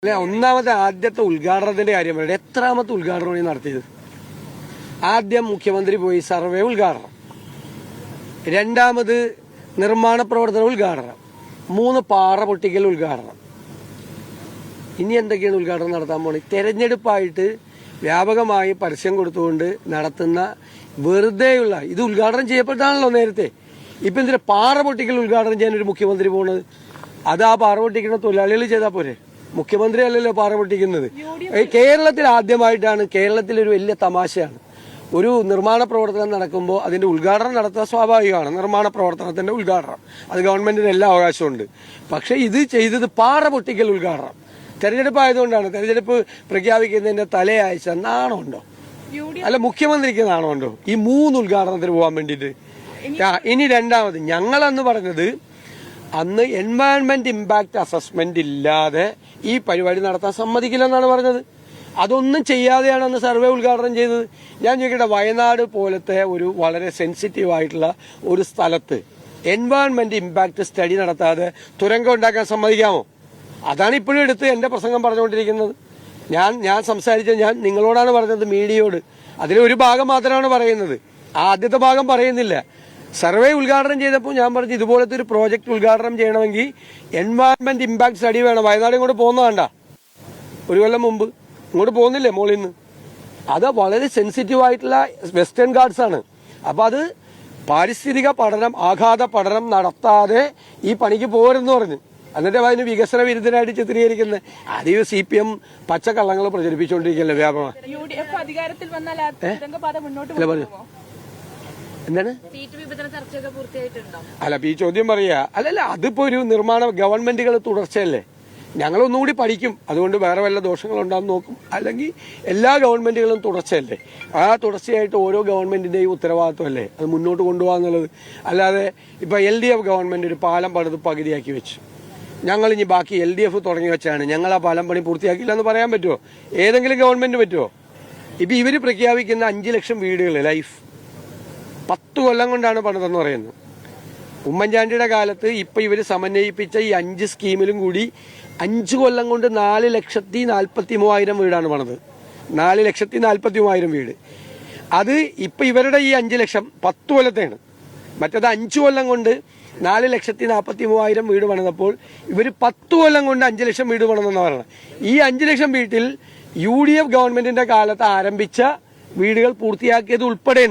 അല്ലെ, ഒന്നാമത്തെ ആദ്യത്തെ ഉദ്ഘാടനത്തിന്റെ കാര്യം പറയട്ടെ. എത്രാമത്തെ ഉദ്ഘാടനമാണ് നടത്തിയത്? ആദ്യം മുഖ്യമന്ത്രി പോയി സർവേ ഉദ്ഘാടനം, രണ്ടാമത് നിർമ്മാണ പ്രവർത്തന ഉദ്ഘാടനം, 3 പാറ പൊട്ടിക്കൽ ഉദ്ഘാടനം. ഇനി എന്തൊക്കെയാണ് ഉദ്ഘാടനം നടത്താൻ പോണത്? തെരഞ്ഞെടുപ്പായിട്ട് വ്യാപകമായി പരസ്യം കൊടുത്തുകൊണ്ട് നടത്തുന്ന വെറുതെയുള്ള ഇത് ഉദ്ഘാടനം ചെയ്യപ്പെട്ടാണല്ലോ നേരത്തെ. ഇപ്പൊ എന്തിനാ പാറ പൊട്ടിക്കൽ ഉദ്ഘാടനം ചെയ്യാൻ ഒരു മുഖ്യമന്ത്രി പോണത്? അത് ആ പാറ പൊട്ടിക്കുന്ന തൊഴിലാളികൾ ചെയ്താൽ പോരെ? മുഖ്യമന്ത്രി അല്ലല്ലോ പാറ പൊട്ടിക്കുന്നത്. കേരളത്തിൽ ആദ്യമായിട്ടാണ്, കേരളത്തിലൊരു വലിയ തമാശയാണ്, ഒരു നിർമ്മാണ പ്രവർത്തനം നടക്കുമ്പോൾ അതിന്റെ ഉദ്ഘാടനം നടത്തുക സ്വാഭാവികമാണ്. നിർമ്മാണ പ്രവർത്തനത്തിന്റെ ഉദ്ഘാടനം അത് ഗവൺമെന്റിന് എല്ലാ അവകാശമുണ്ട്. പക്ഷെ ഇത് ചെയ്തത് പാറ പൊട്ടിക്കൽ ഉദ്ഘാടനം. തെരഞ്ഞെടുപ്പ് ആയതുകൊണ്ടാണ്. തെരഞ്ഞെടുപ്പ് പ്രഖ്യാപിക്കുന്നതിന്റെ തലയാഴ്ച നാണമുണ്ടോ? അല്ല, മുഖ്യമന്ത്രിക്ക് നാണമുണ്ടോ ഈ 3 ഉദ്ഘാടനത്തിന് പോകാൻ വേണ്ടിയിട്ട്? ഇനി രണ്ടാമത്, ഞങ്ങളന്ന് പറഞ്ഞത് അന്ന് എൻവയൺമെന്റ് ഇമ്പാക്ട് അസസ്മെന്റ് ഇല്ലാതെ ഈ പരിപാടി നടത്താൻ സമ്മതിക്കില്ലെന്നാണ് പറഞ്ഞത്. അതൊന്നും ചെയ്യാതെയാണ് അന്ന് സർവേ ഉദ്ഘാടനം ചെയ്തത്. ഞാൻ ചോദിക്കട്ടെ, വയനാട് പോലത്തെ ഒരു വളരെ സെൻസിറ്റീവ് ആയിട്ടുള്ള ഒരു സ്ഥലത്ത് എൻവയൺമെന്റ് ഇമ്പാക്ട് സ്റ്റഡി നടത്താതെ തുരങ്കം ഉണ്ടാക്കാൻ സമ്മതിക്കാമോ? അതാണ് ഇപ്പോഴും എടുത്ത് എന്റെ പ്രസംഗം പറഞ്ഞുകൊണ്ടിരിക്കുന്നത്. ഞാൻ സംസാരിച്ച ഞാൻ നിങ്ങളോടാണ് പറഞ്ഞത്, മീഡിയയോട്. അതിലൊരു ഭാഗം മാത്രമാണ് പറയുന്നത്, ആദ്യത്തെ ഭാഗം പറയുന്നില്ല. സർവേ ഉദ്ഘാടനം ചെയ്തപ്പോൾ ഞാൻ പറഞ്ഞു, ഇതുപോലത്തെ ഒരു പ്രോജക്ട് ഉദ്ഘാടനം ചെയ്യണമെങ്കിൽ എൻവയൺമെന്റ് ഇമ്പാക്ട് സ്റ്റഡി വേണം. വയനാട് ഇങ്ങോട്ട് പോകുന്നതാണ്ട, ഒരു കൊല്ലം മുമ്പ് ഇങ്ങോട്ട് പോകുന്നില്ലേ മോളിൽ നിന്ന്? അത് വളരെ സെൻസിറ്റീവ് ആയിട്ടുള്ള വെസ്റ്റേൺ ഗാർഡ്സ് ആണ്. അപ്പൊ അത് പാരിസ്ഥിതിക പഠനം, ആഘാത പഠനം നടത്താതെ ഈ പണിക്ക് പോരെന്ന് പറഞ്ഞു. എന്നിട്ട് അതിന് വികസന വിരുദ്ധനായിട്ട് ചിത്രീകരിക്കുന്നത് അത് CPM പച്ചക്കള്ളങ്ങൾ പ്രചരിപ്പിച്ചുകൊണ്ടിരിക്കുകയല്ലേ വ്യാപകമായി. എന്താണ് അല്ല ഈ ചോദ്യം പറയാ? അല്ലല്ല, അതിപ്പോ ഒരു നിർമ്മാണ ഗവൺമെന്റുകൾ തുടർച്ചയല്ലേ. ഞങ്ങളൊന്നുകൂടി പഠിക്കും, അതുകൊണ്ട് വേറെ വല്ല ദോഷങ്ങളുണ്ടാകുന്ന നോക്കും. അല്ലെങ്കിൽ എല്ലാ ഗവൺമെന്റുകളും തുടർച്ചയല്ലേ. ആ തുടർച്ചയായിട്ട് ഓരോ ഗവൺമെന്റിന്റെയും ഉത്തരവാദിത്വമല്ലേ അത് മുന്നോട്ട് കൊണ്ടുപോകാന്നുള്ളത്. അല്ലാതെ ഇപ്പൊ LDF ഗവൺമെന്റ് ഒരു പാലം പണിത് പകുതിയാക്കി വെച്ചു, ഞങ്ങൾ ഇനി ബാക്കി LDF തുടങ്ങി വെച്ചാണ്, ഞങ്ങൾ ആ പാലം പണി പൂർത്തിയാക്കില്ല എന്ന് പറയാൻ പറ്റുമോ? ഏതെങ്കിലും ഗവൺമെന്റ് പറ്റുമോ? ഇപ്പൊ ഇവര് പ്രഖ്യാപിക്കുന്ന 5 ലക്ഷം വീടുകൾ ലൈഫ് 10 കൊല്ലം കൊണ്ടാണ് പണിതെന്ന് പറയുന്നത്. ഉമ്മൻചാണ്ടിയുടെ കാലത്ത് ഇപ്പൊ ഇവര് സമന്വയിപ്പിച്ച ഈ 5 സ്കീമിലും കൂടി 5 കൊല്ലം കൊണ്ട് 4,43,000 വീടാണ് പണിത്. 4,43,000 വീട്. അത് ഇപ്പൊ ഇവരുടെ ഈ 5 ലക്ഷം 10 കൊല്ലത്തെയാണ്. മറ്റേത് 5 കൊല്ലം കൊണ്ട് 4,43,000 വീട് പണിതപ്പോൾ ഇവര് 10 കൊല്ലം കൊണ്ട് 5 ലക്ഷം വീട് പണിതെന്ന് പറയുന്നത്. ഈ 5 ലക്ഷം വീട്ടിൽ UDF ഗവൺമെന്റിന്റെ കാലത്ത് ആരംഭിച്ച വീടുകൾ പൂർത്തിയാക്കിയത് ഉൾപ്പെടെ